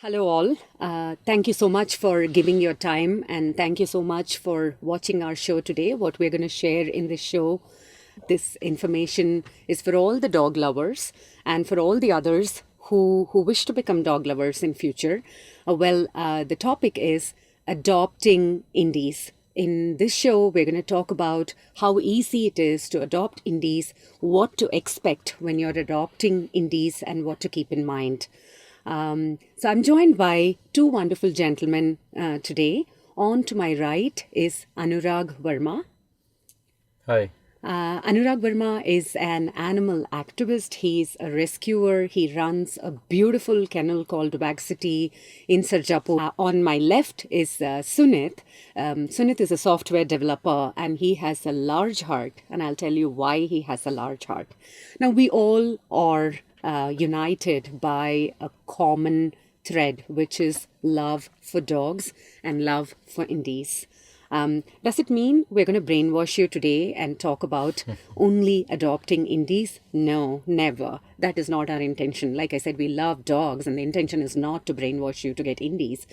Hello, all. Thank you so much for giving your time, and thank you so much for watching our show today. What we're going to share in this show, this information is for all the dog lovers and for all the others who wish to become dog lovers in future. The topic is adopting indies. In this show, we're going to talk about how easy it is to adopt indies, what to expect when you're adopting indies, and what to keep in mind. So I'm joined by two wonderful gentlemen today. On to my right is Anurag Verma. Hi. Anurag Verma is an animal activist. He's a rescuer. He runs a beautiful kennel called Wag City in Sarjapur. On my left is Sunit. Sunit is a software developer and he has a large heart. And I'll tell you why he has a large heart. Now, we all are united by a common thread, which is love for dogs and love for indies. Does it mean we're going to brainwash you today and talk about only adopting indies? No, never. That is not our intention. Like I said, we love dogs, and the intention is not to brainwash you to get indies.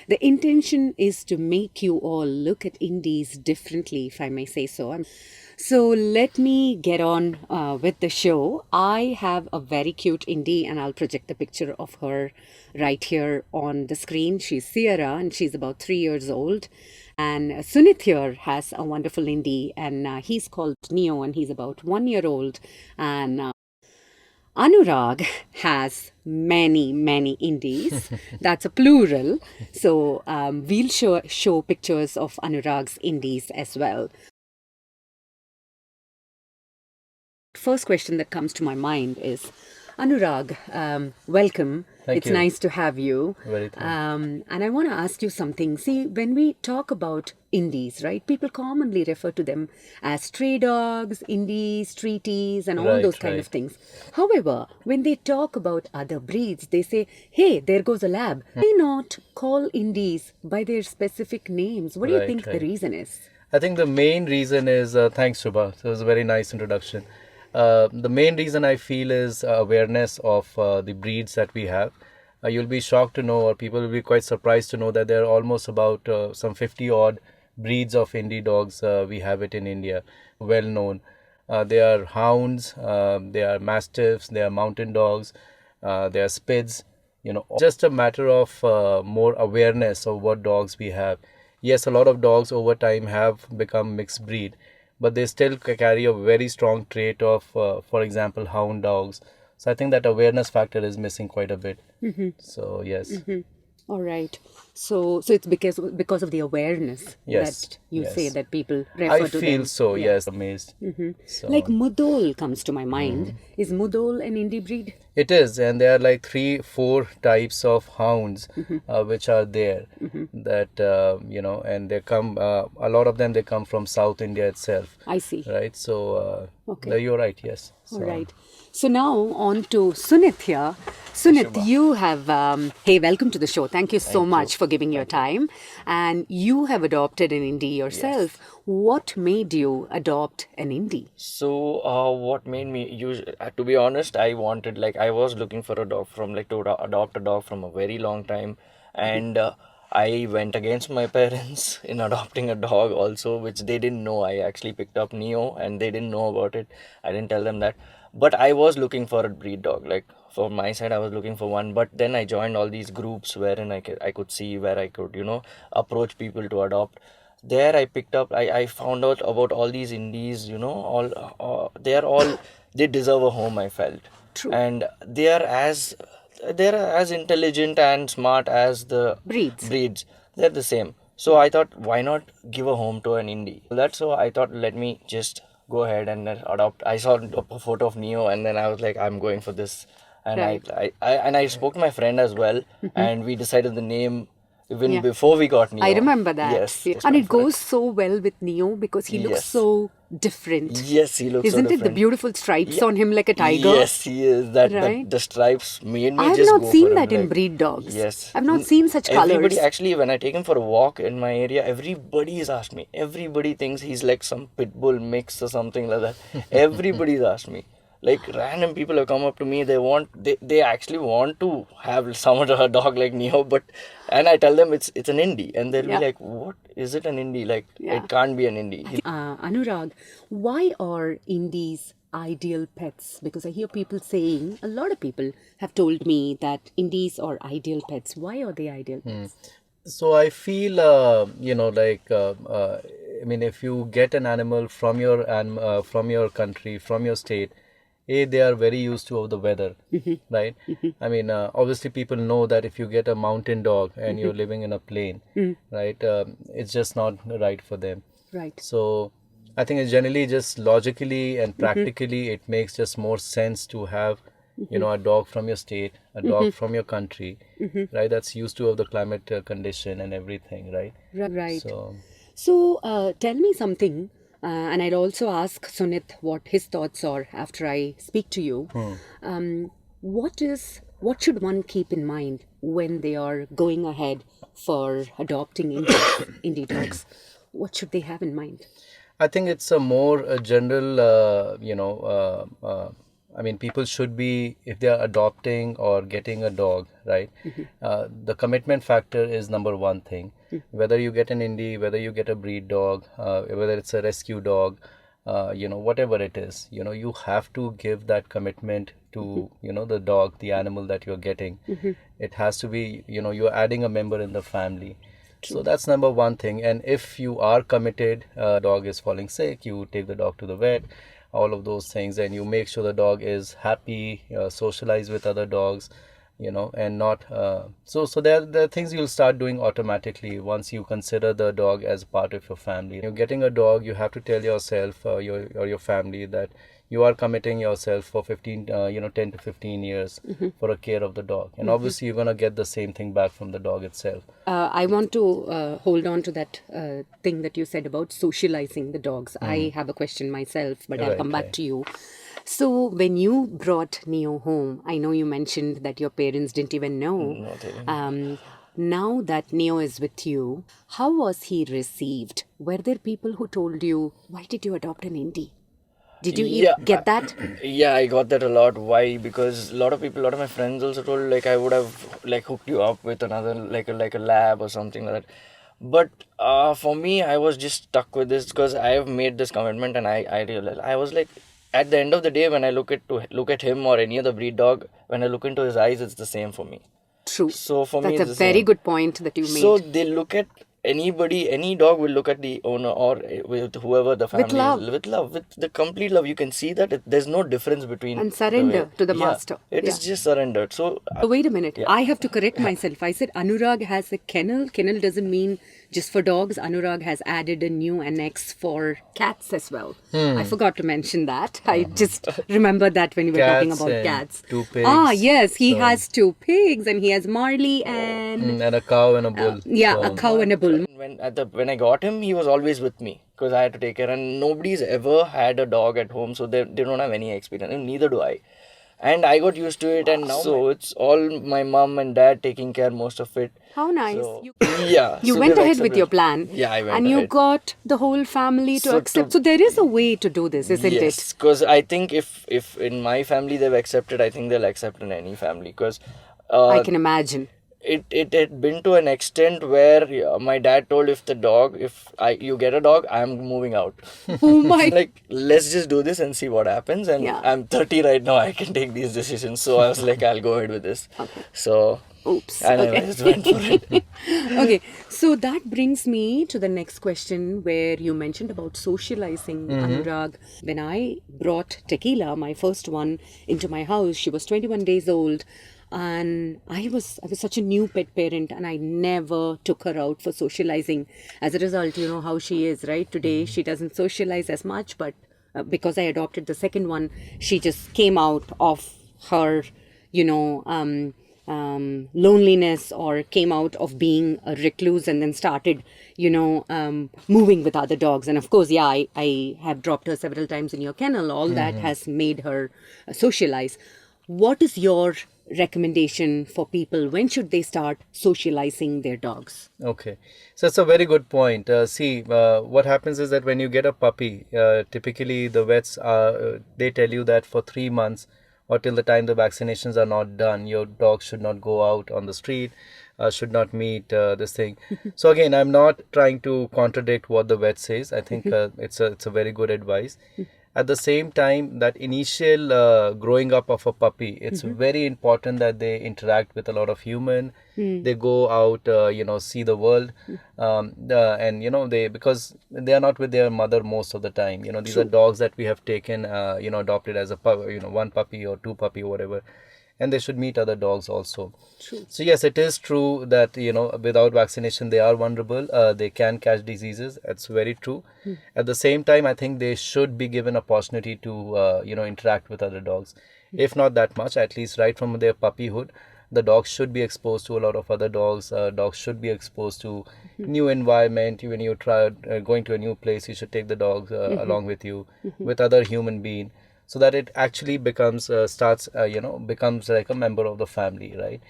The intention is to make you all look at indies differently, if I may say so. So let me get on with the show. I have a very cute indie, and I'll project the picture of her right here on the screen. She's Sierra, and she's about 3 years old. And Sunit here has a wonderful indie, and he's called Neo, and he's about 1 year old. And Anurag has many, many indies. That's a plural. So we'll show pictures of Anurag's indies as well. First question that comes to my mind is, Anurag, welcome. Thank It's you. nice to have you. Very thanks. And I want to ask you something. See, when we talk about indies, right, people commonly refer to them as stray dogs, indies, treaties, and all Right, those kind of right. things. However, when they talk about other breeds, they say, hey, there goes a lab. Why not call indies by their specific names? What do you Right, think the right. reason is? I think the main reason is thanks, Shubha. So it was a very nice introduction. The main reason I feel is awareness of the breeds that we have. You'll be shocked to know, or people will be quite surprised to know, that there are almost about some 50 odd breeds of indie dogs. We have it in India, well known. They are hounds, they are mastiffs, they are mountain dogs, they are spids. Just a matter of more awareness of what dogs we have. Yes, a lot of dogs over time have become mixed breed, but they still carry a very strong trait of, for example, hound dogs. So I think that awareness factor is missing quite a bit. So yes, All right. So it's because of the awareness yes, that you say yes. that people I refer to feel them. so. Yeah. Yes, amazed. So Like Mudol comes to my mind. Is Mudol an indie breed? it is, and there are like 3, 4 types of hounds which are there. That and they come. A lot of them they come from South India itself, I see. right? So Okay. you're right. Yes. All So right. So now on to Sunit here. Sunit, you have, hey, welcome to the show. Thank you so much for giving your time. And you have adopted an indie yourself. What made you adopt an indie? So, what made me use? To be honest, I was looking for a dog adopt a dog from a very long time, and I went against my parents in adopting a dog also, which they didn't know. I actually picked up Neo, and they didn't know about it. I didn't tell them that, but I was looking for a breed dog. Like for my side, I was looking for one, but then I joined all these groups wherein I could see where I could approach people to adopt. There I picked up, I found out about all these indies, they deserve a home, I felt. True. And they're as intelligent and smart as the Breeds. they're the same. So I thought, why not give a home to an indie? That's so I thought, let me just go ahead and then adopt. I saw a photo of Neo, and then I was like, I'm going for this. And Right. I spoke to my friend as well, and we decided the name even Yeah. before we got Neo. I remember that. Yes. Yeah. And it goes so well with Neo because he looks Yes. so different. Yes, he looks so Isn't it the different. beautiful stripes on him like a tiger? Yes, he is. Right. The stripes made me I have just not go seen for him, that in like, breed dogs. Yes. I've not seen such Everybody, colors. actually, when I take him for a walk in my area, everybody has asked me. Everybody thinks he's like some pit bull mix or something like that. Everybody's asked me. Like random people have come up to me. They actually want to have some a dog like Neo, but and I tell them it's an indie, and they'll Yeah. be like, "What is it an indie? Like Yeah. it can't be an indie." Anurag, why are indies ideal pets? Because I hear people saying, a lot of people have told me that indies are ideal pets. Why are they ideal pets? So I feel, I mean, if you get an animal from from your country, from your state, they are very used to the weather, right? I mean, obviously, people know that if you get a mountain dog and you're living in a plain, right, it's just not right for them. Right. So I think it's generally just logically and practically, it makes just more sense to have, a dog from your state, a dog from your country, right? That's used to of the climate condition and everything, right? Right. So So tell me something, and I'll also ask Sunit what his thoughts are after I speak to you. What should one keep in mind when they are going ahead for adopting indie dogs? What should they have in mind? I think it's a more general, I mean, people should be, if they are adopting or getting a dog, right? The commitment factor is number one thing. Whether you get an indie, whether you get a breed dog, whether it's a rescue dog, whatever it is, you have to give that commitment to, the dog, the animal that you're getting. It has to be, you're adding a member in the family. So that's number one thing. And if you are committed, dog is falling sick, you take the dog to the vet, all of those things, and you make sure the dog is happy, socialize with other dogs, and not. So there are things you'll start doing automatically once you consider the dog as part of your family. You're getting a dog, you have to tell yourself, your family, that you are committing yourself for 10 to 15 years for a care of the dog. And obviously you're going to get the same thing back from the dog itself. I want to hold on to that thing that you said about socializing the dogs. I have a question myself, but I'll come back to you. So, when you brought Neo home, I know you mentioned that your parents didn't even know. No, they didn't. Now that Neo is with you, how was he received? Were there people who told you, why did you adopt an indie? Did you Yeah, get that? Yeah, I got that a lot. Why? Because a lot of my friends also told like I would have like hooked you up with another like a lab or something like that. But for me, I was just stuck with this because I have made this commitment, and I realized I was like, at the end of the day, when I look at him or any other breed dog, when I look into his eyes, it's the same for me. True. So for me, That's it's a the very same. good point that you made. So they look at any dog will look at the owner or with whoever the family love. is, with love, with the complete love. You can see that there's no difference between And the surrender way. to the Yeah, master. it is just surrendered. So Wait a minute. yeah. I have to correct myself. I said Anurag has a kennel. Kennel doesn't mean just for dogs. Anurag has added a new annex for cats as well. I forgot to mention that. I just remembered that when you were talking Cats about and cats. 2 pigs. Ah, yes. He has 2 pigs and he has Marley and And a cow and a bull. a cow and a bull. When I got him, he was always with me because I had to take care, and nobody's ever had a dog at home, so they don't have any experience, and neither do I. And I got used to it, and now so it's all my mom and dad taking care most of it. How nice. So, yeah. You so went they've ahead with accepted. your plan. Yeah, I went and you ahead. got the whole family to So accept. to- So there is a way to do this, isn't Yes, it? because I think if in my family they've accepted, I think they'll accept in any family. Because I can imagine. it had been to an extent where my dad told if you get a dog, I'm moving out. Oh my. Like, let's just do this and see what happens. And Yeah. I'm 30 right now, I can take these decisions. So I was like, I'll go ahead with this. So Oops. and I Okay. just went for it. Okay, so that brings me to the next question where you mentioned about socializing, Anurag. When I brought Tequila, my first one, into my house, she was 21 days old, and I was such a new pet parent, and I never took her out for socializing. As a result, you know how she is, right? Today she doesn't socialize as much, but because I adopted the second one, she just came out of her, you know, loneliness, or came out of being a recluse and then started, moving with other dogs. And of course, yeah, I have dropped her several times in your kennel. All that has made her socialize. What is your recommendation for people? When should they start socializing their dogs? Okay, so it's a very good point. What happens is that when you get a puppy, typically the vets they tell you that for 3 months or till the time the vaccinations are not done, your dog should not go out on the street, should not meet this thing. So again, I'm not trying to contradict what the vet says. I think it's a very good advice. At the same time, that initial growing up of a puppy, it's very important that they interact with a lot of human. They go out, see the world, and they, because they are not with their mother most of the time. These are dogs that we have taken, adopted as a one puppy or two puppy or whatever, and they should meet other dogs also. True. So yes, it is true that without vaccination they are vulnerable. They can catch diseases. That's very true. At the same time, I think they should be given opportunity to interact with other dogs, if not that much, at least right from their puppyhood. The dogs should be exposed to a lot of other dogs. Dogs should be exposed to new environment. When you try going to a new place, you should take the dogs along with you, with other human being, so that it actually becomes becomes like a member of the family, right?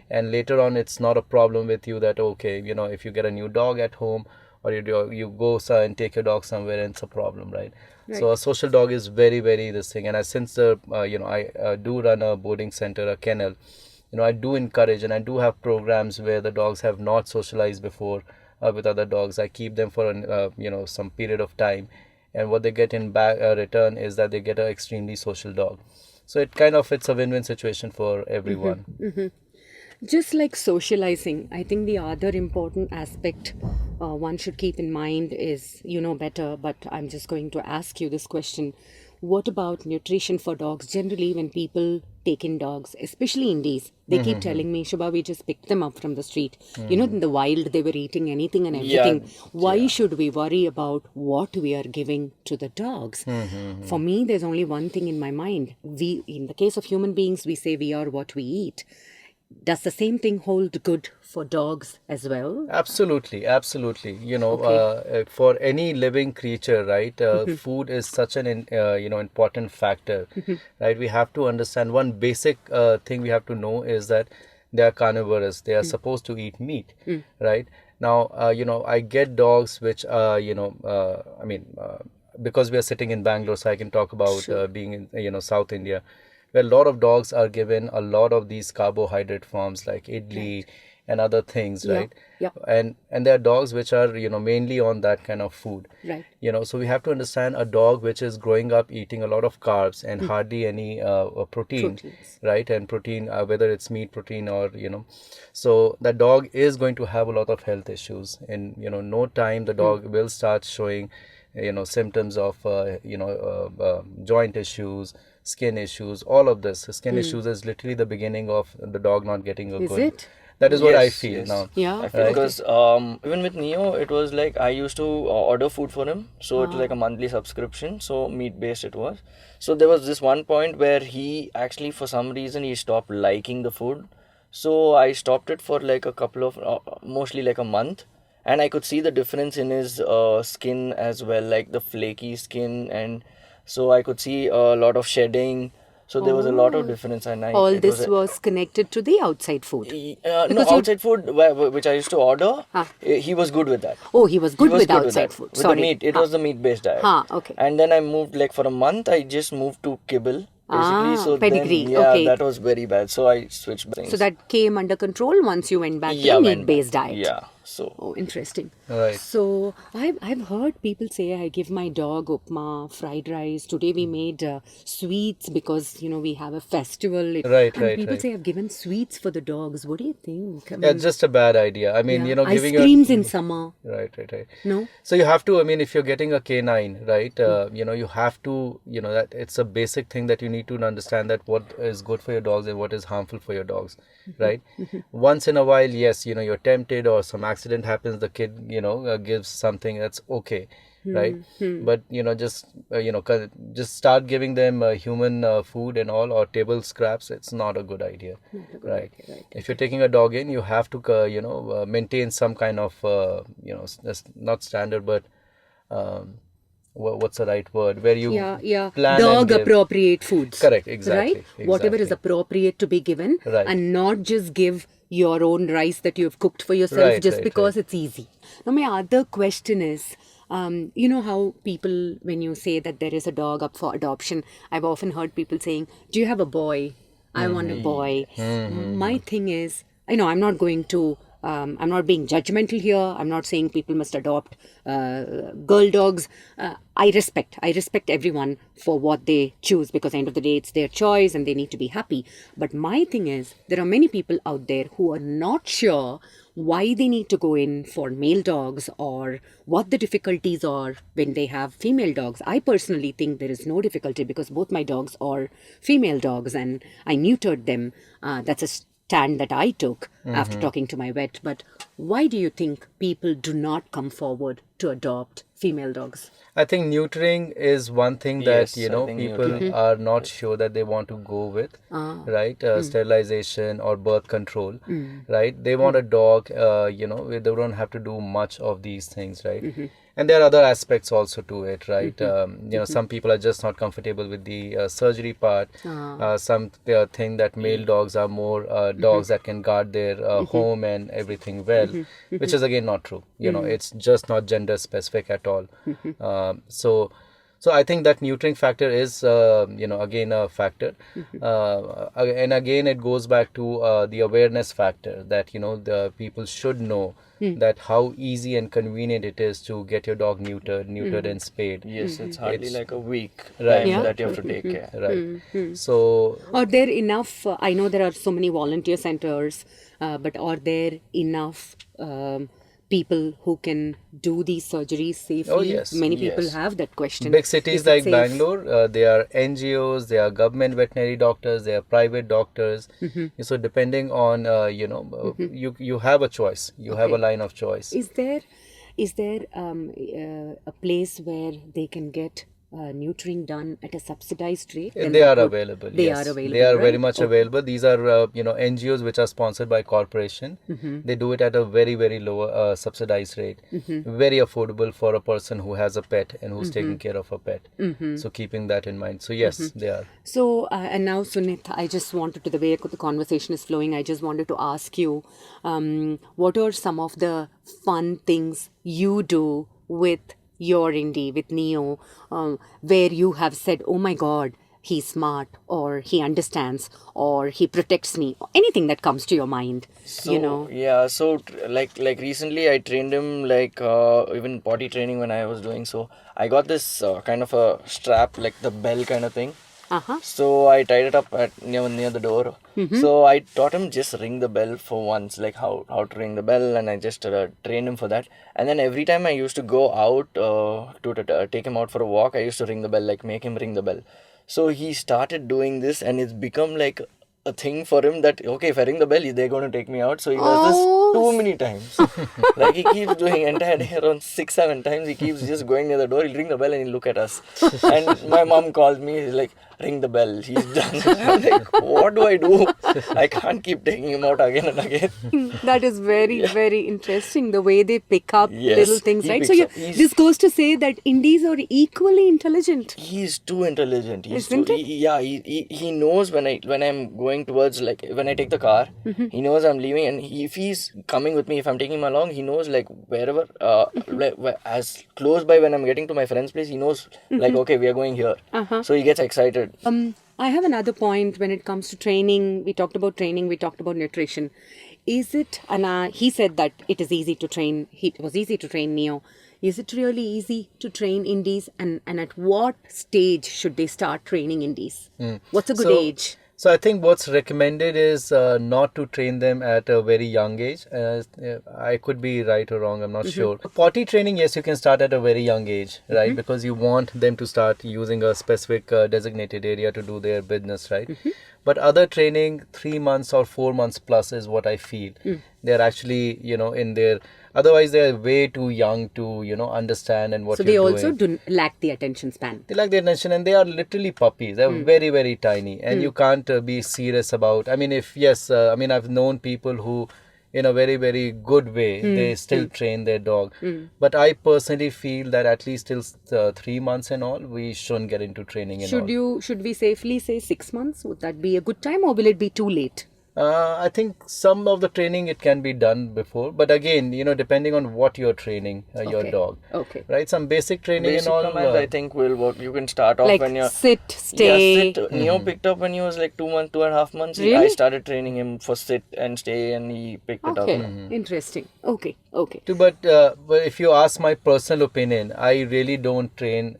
And later on, it's not a problem with you that, okay, if you get a new dog at home, or you go and take your dog somewhere, and it's a problem, right? So a social dog is very, very this thing. And since the I do run a boarding center, a kennel, I do encourage, and I do have programs where the dogs have not socialized before with other dogs. I keep them for some period of time, and what they get in back return is that they get an extremely social dog. So it's a win-win situation for everyone. Just like socializing, I think the other important aspect one should keep in mind is, you know better, but I'm just going to ask you this question. What about nutrition for dogs? Generally, when people take in dogs, especially Indies, they keep telling me, Shubha, we just picked them up from the street. In the wild, they were eating anything and everything. Why should we worry about what we are giving to the dogs? For me, there's only one thing in my mind. In the case of human beings, we say we are what we eat. Does the same thing hold good for dogs as well? Absolutely, absolutely. Okay. For any living creature, right? Food is such an important factor, right? We have to understand one basic thing we have to know is that they are carnivorous. They are supposed to eat meat, right? Now, I get dogs which because we are sitting in Bangalore, so I can talk about Sure. being in South India, where a lot of dogs are given a lot of these carbohydrate forms like idli and other things, Yeah, right? yeah. And there are dogs which are mainly on that kind of food. Right. So we have to understand a dog which is growing up eating a lot of carbs and hardly any protein, Proteins. right? And protein, whether it's meat protein or so that dog is going to have a lot of health issues. In no time, the dog will start showing symptoms of joint issues, skin issues, all of this. Skin issues is literally the beginning of the dog not getting a Is good. it? That is what I Yes, feel yes. now. Yeah. I feel Right. because even with Neo, it was like I used to order food for him, so it was like a monthly subscription. So meat based it was. So there was this one point where he actually, for some reason, he stopped liking the food. So I stopped it for like a couple of, mostly like a month, and I could see the difference in his skin as well, like the flaky skin, and so I could see a lot of shedding. So there was a lot of difference, and All it was this was connected to the outside food. no, Because you. outside food which I used to order, he was good with that. Oh, he was He good was with good with outside that. food. With Sorry. the meat, it was the meat-based diet. Okay. And then I moved like for a month. I just moved to kibble basically. So pedigree. then, yeah, Okay. that was very bad. So I switched things. So that came under control once you went back to yeah, the went back. meat-based diet. Yeah. So Oh, interesting. Right. So I've heard people say I give my dog upma, fried rice. Today we made sweets because we have a festival. Right, And right, people right. say I've given sweets for the dogs. What do you think? I Yeah, mean, it's just a bad idea. I mean, yeah. Ice giving creams in summer. Right, right, right. No. So you have to, I mean, if you're getting a canine, right, you have to, that it's a basic thing that you need to understand that what is good for your dogs and what is harmful for your dogs, right? Once in a while, yes, you're tempted or some accident happens, the kid, gives something, that's okay, right? But, just start giving them human food and all or table scraps, it's not a good idea, right? If you're taking a dog in, you have to, maintain some kind of, not standard, but what's the right word, where you Yeah. plan and Dog give. appropriate foods. Correct, exactly, Right? Whatever is exactly. appropriate to be given, Right. and not just give your own rice that you have cooked for yourself Right, just right, because right. it's easy. Now, my other question is, you know how people, when you say that there is a dog up for adoption, I've often heard people saying, "Do you have a boy? I want a boy." My thing is, I know I'm not going to, I'm not being judgmental here. I'm not saying people must adopt girl dogs. I respect everyone for what they choose, because at the end of the day, it's their choice and they need to be happy. But my thing is, there are many people out there who are not sure why they need to go in for male dogs, or what the difficulties are when they have female dogs. I personally think there is no difficulty, because both my dogs are female dogs and I neutered them. That's a stand that I took after talking to my vet. But why do you think people do not come forward to adopt female dogs? I think neutering is one thing that, Yes, I think people neutering. are not sure that they want to go with, right? Sterilization or birth control, right? They want a dog, where they don't have to do much of these things, right? And there are other aspects also to it, right? Some people are just not comfortable with the surgery part. Some think that male dogs are more dogs that can guard their home and everything well, which is again not true. It's just not gender specific at all. So I think that neutering factor is, again a factor. And again, it goes back to the awareness factor, that, the people should know that how easy and convenient it is to get your dog neutered and spayed. Yes, it's hardly It's like a week right, time Yeah. that you have to take care. right. So Are there enough? I know there are so many volunteer centers, but are there enough people who can do these surgeries safely? Oh, yes, Many people yes. have that question. big cities Is it like safe? Bangalore, they are NGOs, they are government veterinary doctors, they are private doctors. So depending on, you have a choice. You have a Okay. line of choice. Is there a place where they can get neutering done at a subsidized rate? Then They that are would- available. They Yes, are available. they are very right? much Okay. available. These are NGOs which are sponsored by corporation. They do it at a very very low subsidized rate, very affordable for a person who has a pet and who's taking care of a pet. So keeping that in mind. So yes, they are. So, and now, Sunit, I just wanted to, the way the conversation is flowing, I just wanted to ask you, what are some of the fun things you do with your indie, with Neo, where you have said, oh my God, he's smart, or he understands, or he protects me, or anything that comes to your mind, So yeah, so like recently I trained him, like even potty training when I was doing. So I got this kind of a strap, like the bell kind of thing. Uh-huh. So I tied it up at near the door. So I taught him just ring the bell for once, like how to ring the bell, and I just trained him for that. And then every time I used to go out to take him out for a walk, I used to ring the bell, like make him ring the bell. So he started doing this, and it's become like a thing for him that, okay, if I ring the bell, they're going to take me out. So he does this too many times. Like he keeps doing entire day around 6-7 times. He keeps just going near the door. He'll ring the bell and he'll look at us. And my mom calls me, like, ring the bell. He's done. I'm like, what do I do? I can't keep taking him out again and again. That is very, very interesting, the way they pick up Yes, little things, he right? So picks you, up. He's- this goes to say that Indies are equally intelligent. He's too intelligent. Isn't it? He knows when I'm going towards, like when I take the car, he knows I'm leaving, and if he's coming with me, if I'm taking him along, he knows like wherever as close by when I'm getting to my friend's place, he knows like, okay, we are going here. So he gets excited. I have another point when it comes to training. We talked about training, we talked about nutrition. Is it, and he said that it is easy to train, it was easy to train Neo. Is it really easy to train Indies, and at what stage should they start training Indies? What's a good age? So I think what's recommended is not to train them at a very young age. I could be right or wrong, I'm not sure. Potty training, yes, you can start at a very young age, right? Because you want them to start using a specific designated area to do their business, right? But other training, 3 months or 4 months plus is what I feel. They're actually, in their... Otherwise, they're way too young to, understand and what So you're they doing. also do lack the attention span. They like their attention, and they are literally puppies. They're very, very tiny, and you can't be serious about. I mean, if yes, I've known people who, in a very, very good way, they still train their dog. But I personally feel that at least till 3 months and all, we shouldn't get into training and all. Should we safely say 6 months? Would that be a good time, or will it be too late? I think some of the training it can be done before, but again, depending on what you're training your Okay. dog, Okay. right? Some basic training Basic and all. commands, I think, will work. You can start off Like when you're. sit, stay. Yeah, sit. Neo picked up when he was like 2 months, 2.5 months. I Really? started training him for sit and stay, and he picked it up. Okay. Interesting. Okay. Okay. But if you ask my personal opinion, I really don't train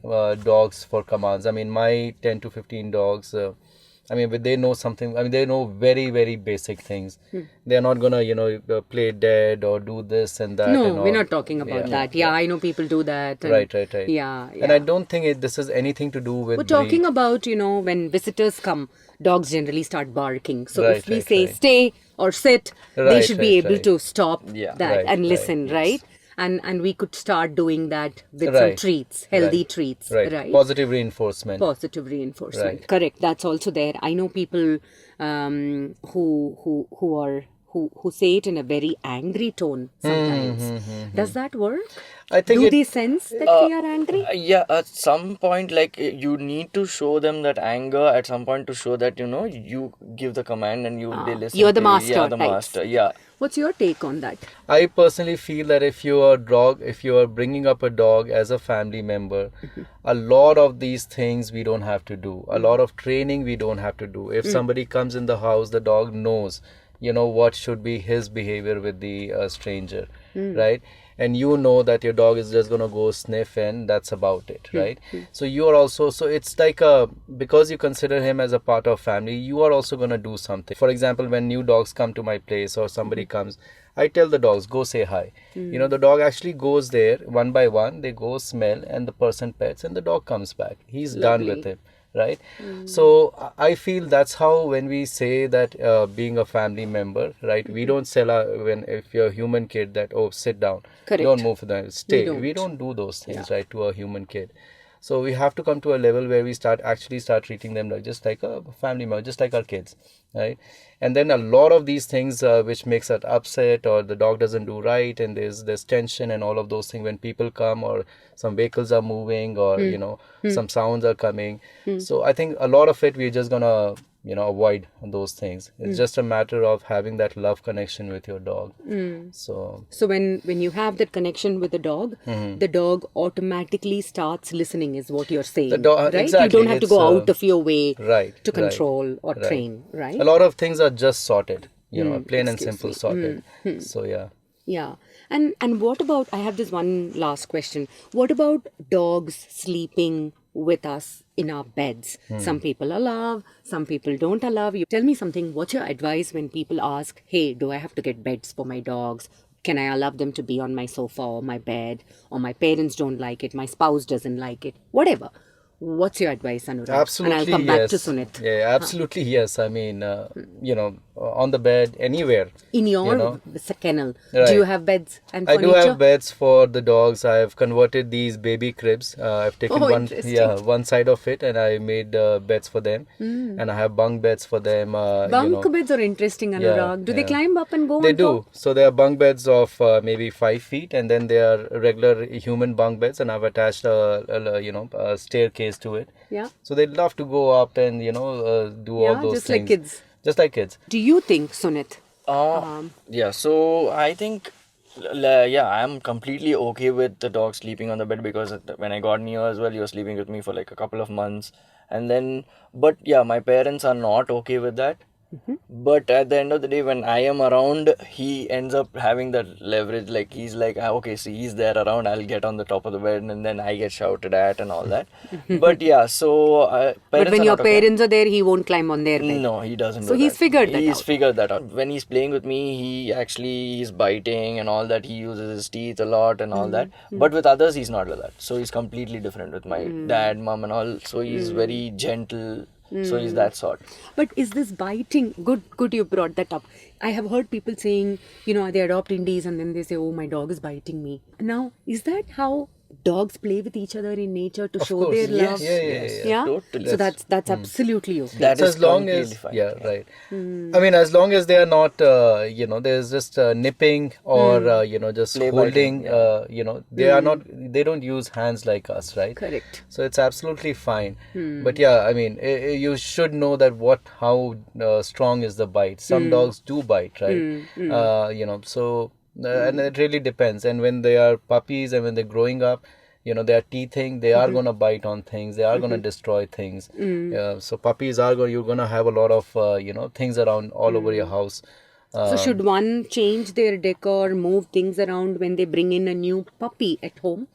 dogs for commands. I mean, my 10 to 15 dogs, but they know something. I mean, they know very, very basic things. They're not gonna, play dead or do this and that. No, and all. we're not talking about that. Yeah, I know people do that. And Right. Yeah, And yeah. I don't think this has anything to do with We're talking breed. about, when visitors come, dogs generally start barking. So if Right, we right, say right. stay or sit, they Right, should be right, able right. to stop Yeah. that Right, and right, listen, yes. right? And we could start doing that with some Right, treats, healthy right, treats, Right. right? Positive reinforcement. Positive reinforcement. Right. Correct. That's also there. I know people who say it in a very angry tone sometimes. Does that work? I think Do it. they sense that we are angry? Yeah, at some point, like you need to show them that anger at some point to show that you give the command and they listen. You're the to you. master Yeah, the types. master. Yeah. What's your take on that? I personally feel that if you are bringing up a dog as a family member, a lot of these things we don't have to do. A lot of training we don't have to do. If somebody comes in the house, the dog knows, what should be his behavior with the stranger, right? And that your dog is just gonna go sniff and that's about it, right? So you are also, so it's like because you consider him as a part of family, you are also gonna do something. For example, when new dogs come to my place or somebody comes, I tell the dogs, go say hi. The dog actually goes there one by one, they go smell and the person pets and the dog comes back. He's done with Lovely. it, right? So I feel that's how when we say that being a family member, right? We don't sell if you're a human kid that, oh, sit down, Correct. don't move, them, stay. don't. We don't do those things, right, to a human kid. So we have to come to a level where we start treating them just like a family member, just like our kids, right? And then a lot of these things which makes us upset or the dog doesn't do right, and there's tension and all of those things when people come or some vehicles are moving or some sounds are coming. So I think a lot of it we're just gonna avoid those things. It's just a matter of having that love connection with your dog. So So when you have that connection with the dog, the dog automatically starts listening, is what you're saying, right? exactly. You don't have to It's, go out of your way right, to right, control or right. train, right? a lot of things are just sorted, plain and excuse simple me. sorted. So yeah. Yeah. And what about, I have this one last question. What about dogs sleeping with us in our beds? Some people allow, some people don't allow. You tell me something. What's your advice when people ask, hey, do I have to get beds for my dogs? Can I allow them to be on my sofa or my bed? Or my parents don't like it, my spouse doesn't like it, whatever. What's your advice, Anurag? Absolutely, And I'll come yes. back to Sunit. Yeah, absolutely, yes. I mean, on the bed, anywhere. In your know. kennel, Right. do you have beds and I furniture? do have beds for the dogs. I have converted these baby cribs. I've taken Oh, interesting. one side of it, and I made beds for them. And I have bunk beds for them. Bunk beds are interesting, Anurag. Do they yeah. climb up and go They on top? do. So they are bunk beds of maybe 5 feet, and then they are regular human bunk beds, and I've attached a staircase to it. Yeah. So they love to go up and do all Yeah, those just like things. kids. Just like kids. Do you think, Sunit? Yeah, so I think, yeah, I'm completely okay with the dog sleeping on the bed because when I got Neo as well, he was sleeping with me for like a couple of months. And then, but yeah, my parents are not okay with that. But at the end of the day, when I am around, he ends up having that leverage. Like, he's like, "Ah, okay, see, he's there around, I'll get on the top of the bed and then I get shouted at and all that." But yeah, so But parents when are your not okay. parents are there, he won't climb on their bed. No, he doesn't. So do he's that. figured that He's out. figured that out. When he's playing with me, he actually is biting and all that. He uses his teeth a lot and all that. But with others, he's not like that. So he's completely different with my dad, mom, and all. So he's very gentle. So he's that sort. But is this biting? Good, you brought that up. I have heard people saying, they adopt Indies and then they say, oh, my dog is biting me. Now, is that how dogs play with each other in nature to Of show course. their Yes. love? Yeah. Yeah? Totally. So that's absolutely okay. That So is as long completely as, fine. yeah, right. I mean, as long as they are not, there's just nipping or, just Play biting, holding, yeah. they are not, they don't use hands like us, right? Correct. So it's absolutely fine. But yeah, I mean, you should know that how strong is the bite. Some dogs do bite, right? And it really depends. And when they are puppies and when they're growing up, they are teething, they are going to bite on things, they are going to destroy things. So puppies are going, you're going to have a lot of things around all over your house. So should one change their decor, move things around when they bring in a new puppy at home?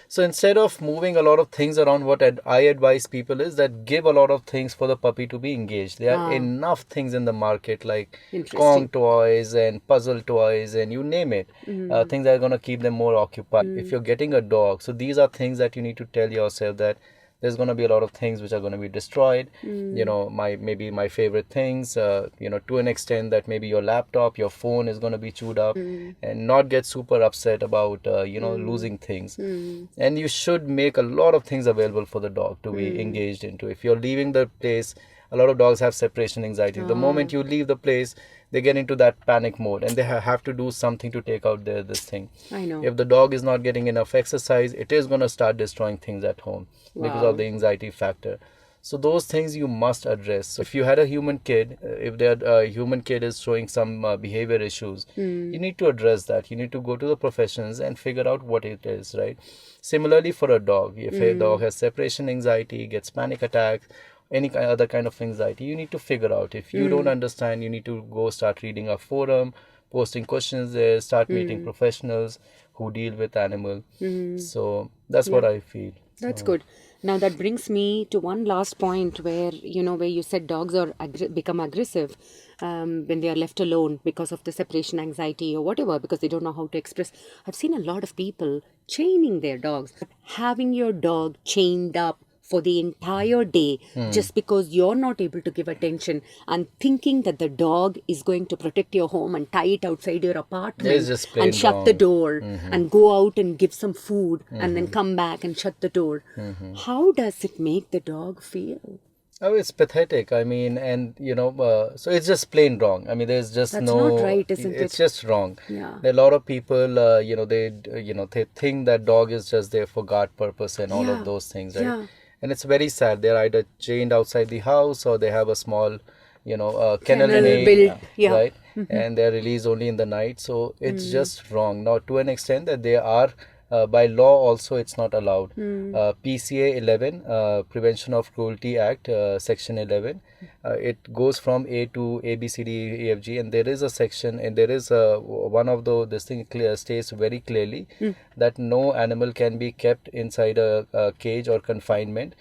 So instead of moving a lot of things around, what I advise people is that give a lot of things for the puppy to be engaged. There are enough things in the market like Kong Interesting. toys and puzzle toys and you name it. Things that are going to keep them more occupied. If you're getting a dog, so these are things that you need to tell yourself that there's going to be a lot of things which are going to be destroyed. My favorite things, to an extent that maybe your laptop, your phone is going to be chewed up, and not get super upset about losing things. And you should make a lot of things available for the dog to be engaged into. If you're leaving the place, a lot of dogs have separation anxiety. The moment you leave the place, they get into that panic mode and they have to do something to take out this thing. I know. If the dog is not getting enough exercise, it is going to start destroying things at home because of the anxiety factor. So those things you must address. So if you had a human kid, if a human kid is showing some behavior issues, you need to address that. You need to go to the professionals and figure out what it is, right? Similarly for a dog, if a dog has separation anxiety, gets panic attacks, any other kind of anxiety, you need to figure out. If you don't understand, you need to go start reading a forum, posting questions there, start meeting professionals who deal with animal. So that's what I feel. That's good. Now that brings me to one last point where you said dogs are become aggressive when they are left alone because of the separation anxiety or whatever, because they don't know how to express. I've seen a lot of people chaining their dogs. Having your dog chained up for the entire day just because you're not able to give attention and thinking that the dog is going to protect your home and tie it outside your apartment It's just plain and shut the wrong. door and go out and give some food and then come back and shut the door. How does it make the dog feel? Oh, it's pathetic. I mean, and so it's just plain wrong. I mean, there's just That's no. not right, isn't It's it? just wrong. Yeah. There are a lot of people, they think that dog is just there for guard purpose and all Yeah. of those things, right? Yeah. And it's very sad. They're either chained outside the house or they have a small, kennel Kennel made, built, yeah. right? And they're released only in the night. So it's just wrong. Now, to an extent that they are. By law also it's not allowed. PCA 11, Prevention of Cruelty Act, section 11, it goes from A to A, B, C, D, E, F, G, and there is a section, and there is one of this thing states very clearly that no animal can be kept inside a cage or confinement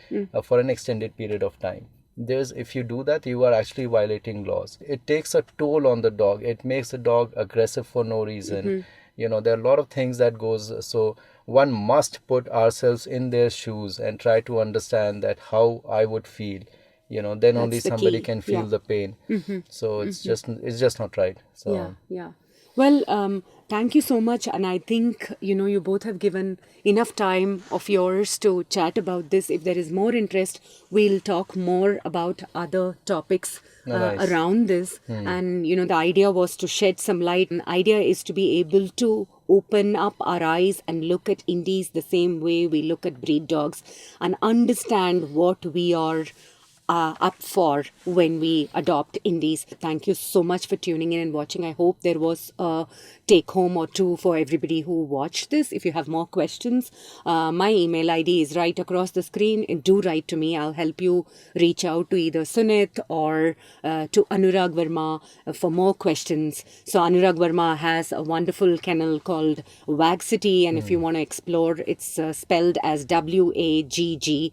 for an extended period of time. If you do that, you are actually violating laws. It takes a toll on the dog. It makes the dog aggressive for no reason. There are a lot of things that goes. So one must put ourselves in their shoes and try to understand that how I would feel. Then only the somebody key. can feel Yeah. the pain. So it's just not right. So Yeah. Well, thank you so much. And I think, you both have given enough time of yours to chat about this. If there is more interest, we'll talk more about other topics Nice. around this. And, the idea was to shed some light. And the idea is to be able to open up our eyes and look at indies the same way we look at breed dogs and understand what we are up for when we adopt indies. Thank you so much for tuning in and watching. I hope there was a take home or two for everybody who watched this. If you have more questions, my email ID is right across the screen. Do write to me. I'll help you reach out to either Sunit or to Anurag Verma for more questions. So Anurag Verma has a wonderful kennel called Wag City, and if you want to explore, it's spelled as WAGGCITY.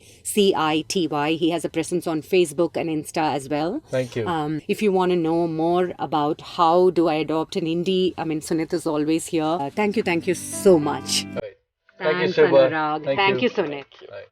He has a presence on Facebook and Insta as well. thank you. If you want to know more about how do I adopt an indie, Sunit is always here. Thank you so much. Right. Thank you, Thanks, Shubha. Anurag. Thank Thank you. you, Sunit. Right.